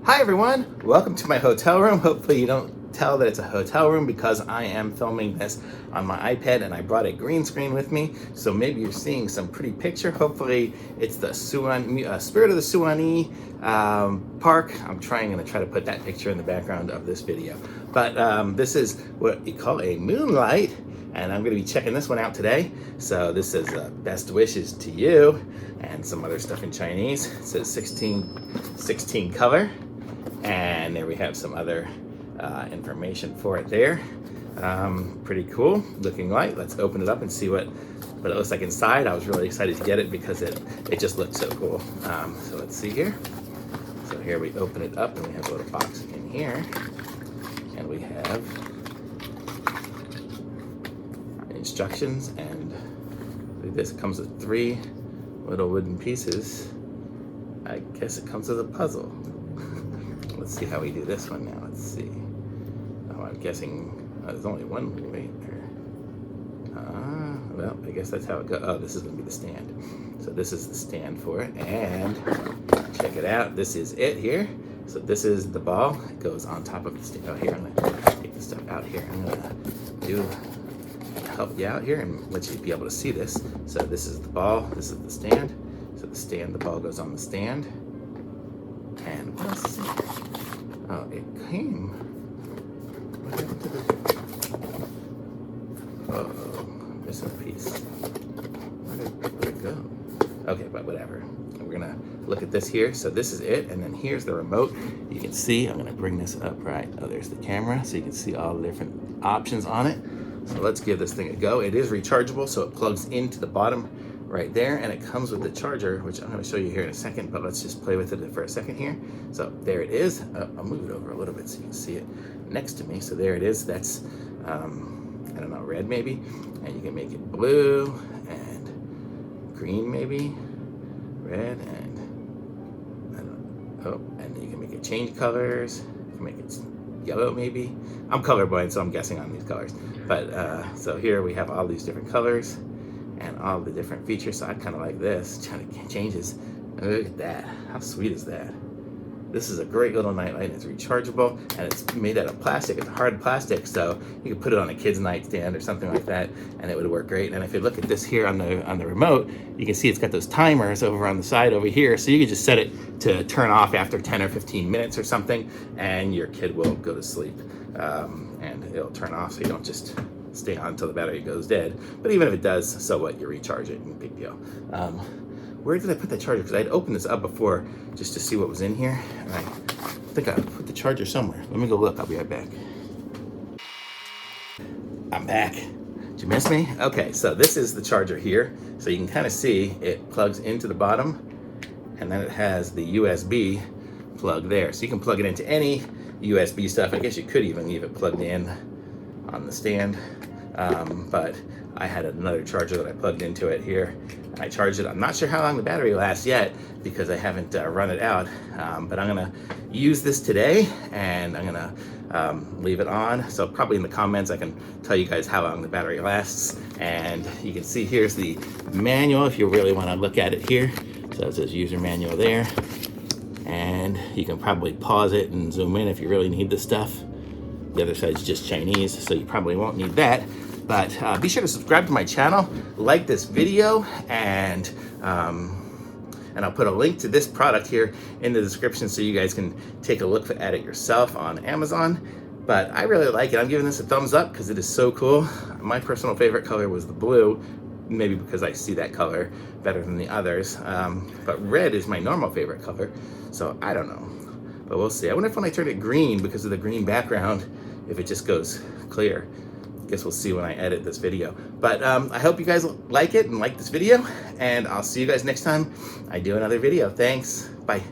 Hi everyone, welcome to my hotel room. Hopefully you don't tell that it's a hotel room because I am filming this on my iPad and I brought a green screen with me. So maybe you're seeing some pretty picture. Hopefully it's the Spirit of the Suwannee Park. I'm gonna try to put that picture in the background of this video. But this is what we call a moonlight, and I'm gonna be checking this one out today. So this says best wishes to you and some other stuff in Chinese. It says 16 color. And there we have some other information for it there. Pretty cool looking light. Let's open it up and see what it looks like inside. I was really excited to get it because it just looks so cool. So let's see here. So here we open it up and we have a little box in here. And we have instructions, and this comes with 3 little wooden pieces. I guess it comes with a puzzle. Let's see how we do this one now. Let's see. Oh, I'm guessing there's only one right there. Well, I guess that's how it goes. Oh, this is going to be the stand. So this is the stand for it. And check it out. This is it here. So this is the ball. It goes on top of the stand. Oh, here, I'm going to take the stuff out here. I'm going to help you out here and let you be able to see this. So this is the ball. This is the stand. So the stand, the ball goes on the stand. And what else is it? Oh, it came. What happened to the... Uh-oh, missing a piece. Where'd it go? Okay, but whatever. We're gonna look at this here. So this is it, and then here's the remote. You can see, I'm gonna bring this up right. Oh, there's the camera, so you can see all the different options on it. So let's give this thing a go. It is rechargeable, so it plugs into the bottom right there, and it comes with the charger, which I'm going to show you here in a second, but let's just play with it for a second here. So there it is. I'll move it over a little bit so you can see it next to me. So there it is. That's I don't know, red maybe, and you can make it blue and green maybe, red, and and you can make it change colors. You can make it yellow maybe. I'm colorblind, so I'm guessing on these colors, but so here we have all these different colors and all the different features. So I kind of like this, trying to changes. Look at that, how sweet is that? This is a great little nightlight. It's rechargeable, and it's made out of plastic. It's hard plastic, so you can put it on a kid's nightstand or something like that, and it would work great. And if you look at this here on the remote, you can see it's got those timers over on the side over here, so you can just set it to turn off after 10 or 15 minutes or something, and your kid will go to sleep, and it'll turn off, so you don't just stay on until the battery goes dead. But even if it does, so what, you recharge it, no big deal. Where did I put the charger? Because I'd opened this up before just to see what was in here, and I think I put the charger somewhere. Let me go look. I'll be right back. I'm back. Did you miss me? Okay, so this is the charger here. So you can kind of see it plugs into the bottom, and then it has the USB plug there. So you can plug it into any USB stuff. I guess you could even leave it plugged in on the stand, but I had another charger that I plugged into it here, and I charged it. I'm not sure how long the battery lasts yet because I haven't run it out, but I'm gonna use this today, and I'm gonna leave it on. So probably in the comments I can tell you guys how long the battery lasts, and you can see here's the manual if you really want to look at it here. So it says user manual there, and you can probably pause it and zoom in if you really need this stuff. The other side's just Chinese, so you probably won't need that. But be sure to subscribe to my channel, like this video, and I'll put a link to this product here in the description so you guys can take a look at it yourself on Amazon. But I really like it. I'm giving this a thumbs up because it is so cool. My personal favorite color was the blue, maybe because I see that color better than the others. But red is my normal favorite color, so I don't know. But we'll see. I wonder if when I turn it green, because of the green background, if it just goes clear. Guess we'll see when I edit this video. But I hope you guys like it and like this video, and I'll see you guys next time I do another video. Thanks. Bye.